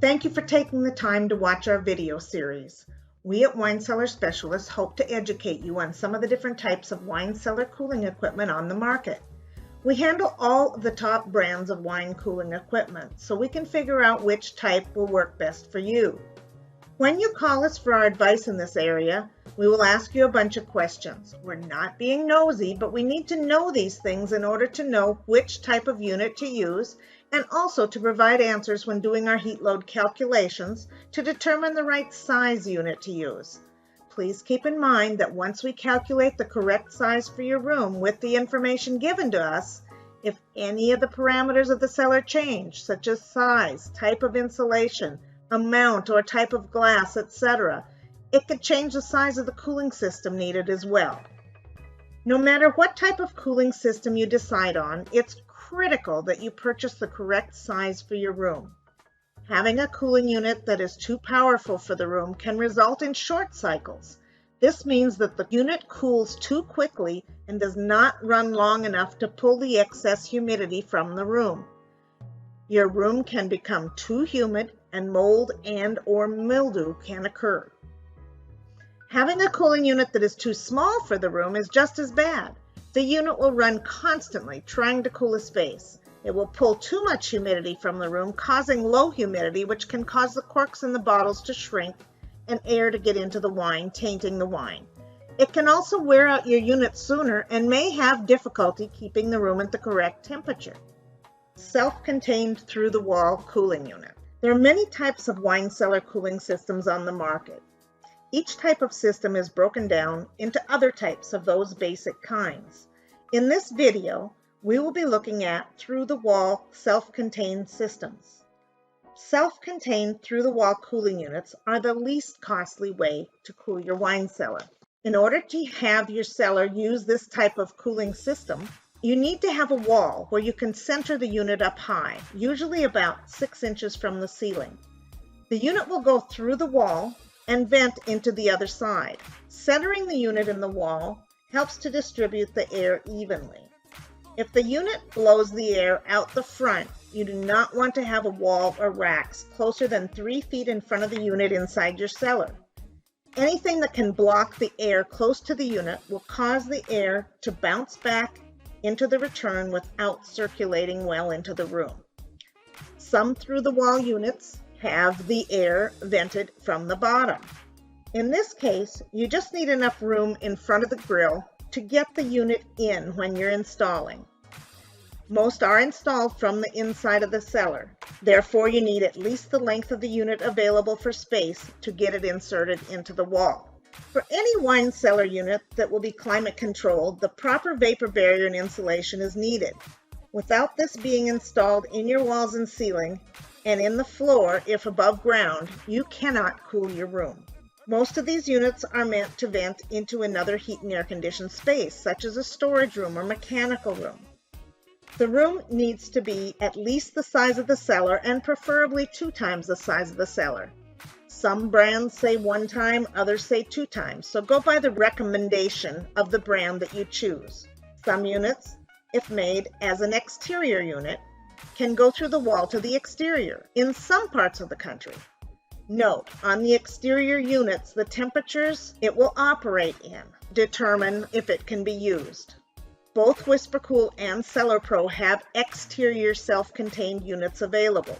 Thank you for taking the time to watch our video series. We at Wine Cellar Specialists hope to educate you on some of the different types of wine cellar cooling equipment on the market. We handle all of the top brands of wine cooling equipment, so we can figure out which type will work best for you. When you call us for our advice in this area, we will ask you a bunch of questions. We're not being nosy, but we need to know these things in order to know which type of unit to use and also to provide answers when doing our heat load calculations to determine the right size unit to use. Please keep in mind that once we calculate the correct size for your room with the information given to us, if any of the parameters of the cellar change, such as size, type of insulation, amount or type of glass, etc., it could change the size of the cooling system needed as well. No matter what type of cooling system you decide on, it's critical that you purchase the correct size for your room. Having a cooling unit that is too powerful for the room can result in short cycles. This means that the unit cools too quickly and does not run long enough to pull the excess humidity from the room. Your room can become too humid and mold and/or mildew can occur. Having a cooling unit that is too small for the room is just as bad. The unit will run constantly trying to cool a space. It will pull too much humidity from the room, causing low humidity, which can cause the corks in the bottles to shrink and air to get into the wine, tainting the wine. It can also wear out your unit sooner and may have difficulty keeping the room at the correct temperature. Self-contained through-the-wall cooling unit. There are many types of wine cellar cooling systems on the market. Each type of system is broken down into other types of those basic kinds. In this video, we will be looking at through-the-wall self-contained systems. Self-contained through-the-wall cooling units are the least costly way to cool your wine cellar. In order to have your cellar use this type of cooling system, you need to have a wall where you can center the unit up high, usually about 6 inches from the ceiling. The unit will go through the wall and vent into the other side. Centering the unit in the wall helps to distribute the air evenly. If the unit blows the air out the front, you do not want to have a wall or racks closer than 3 feet in front of the unit inside your cellar. Anything that can block the air close to the unit will cause the air to bounce back into the return without circulating well into the room. Some through-the-wall units have the air vented from the bottom. In this case, you just need enough room in front of the grill to get the unit in when you're installing. Most are installed from the inside of the cellar. Therefore, you need at least the length of the unit available for space to get it inserted into the wall. For any wine cellar unit that will be climate controlled, the proper vapor barrier and insulation is needed. Without this being installed in your walls and ceiling, and in the floor if above ground, you cannot cool your room. Most of these units are meant to vent into another heat and air conditioned space, such as a storage room or mechanical room. The room needs to be at least the size of the cellar and preferably 2 times the size of the cellar. Some brands say 1 time, others say 2 times, so go by the recommendation of the brand that you choose. Some units, if made as an exterior unit, can go through the wall to the exterior in some parts of the country. Note, on the exterior units, the temperatures it will operate in determine if it can be used. Both WhisperKool and CellarPro have exterior self-contained units available.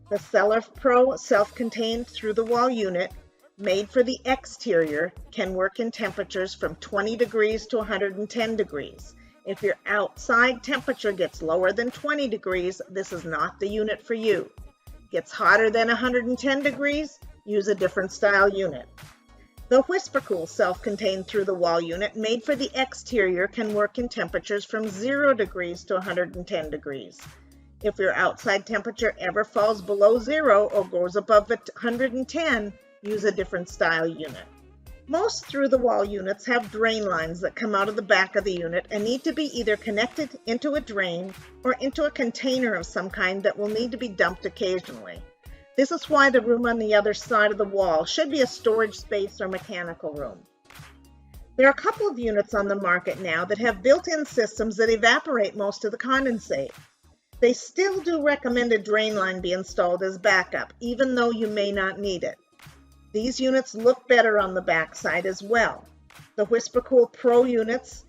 The CellarPro self-contained through-the-wall unit, made for the exterior, can work in temperatures from 20 degrees to 110 degrees. If your outside temperature gets lower than 20 degrees, this is not the unit for you. Gets hotter than 110 degrees, use a different style unit. The WhisperKool self-contained through-the-wall unit made for the exterior can work in temperatures from 0 degrees to 110 degrees. If your outside temperature ever falls below 0 or goes above 110, use a different style unit. Most through-the-wall units have drain lines that come out of the back of the unit and need to be either connected into a drain or into a container of some kind that will need to be dumped occasionally. This is why the room on the other side of the wall should be a storage space or mechanical room. There are a couple of units on the market now that have built-in systems that evaporate most of the condensate. They still do recommend a drain line be installed as backup, even though you may not need it. These units look better on the backside as well. The WhisperKool Pro units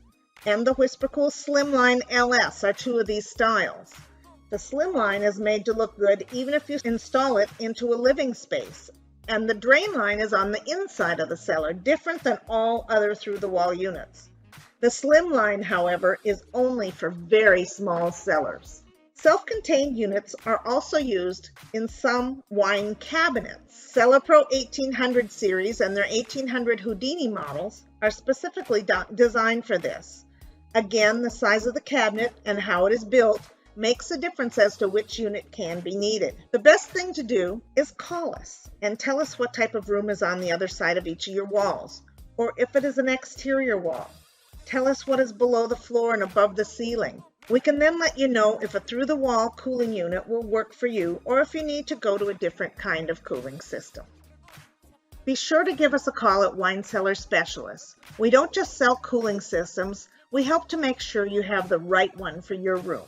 and the WhisperKool Slimline LS are two of these styles. The Slimline is made to look good even if you install it into a living space, and the drain line is on the inside of the cellar, different than all other through-the-wall units. The Slimline, however, is only for very small cellars. Self-contained units are also used in some wine cabinets. CellarPro 1800 series and their 1800 Houdini models are specifically designed for this. Again, the size of the cabinet and how it is built makes a difference as to which unit can be needed. The best thing to do is call us and tell us what type of room is on the other side of each of your walls, or if it is an exterior wall. Tell us what is below the floor and above the ceiling. We can then let you know if a through-the-wall cooling unit will work for you or if you need to go to a different kind of cooling system. Be sure to give us a call at Wine Cellar Specialists. We don't just sell cooling systems, we help to make sure you have the right one for your room.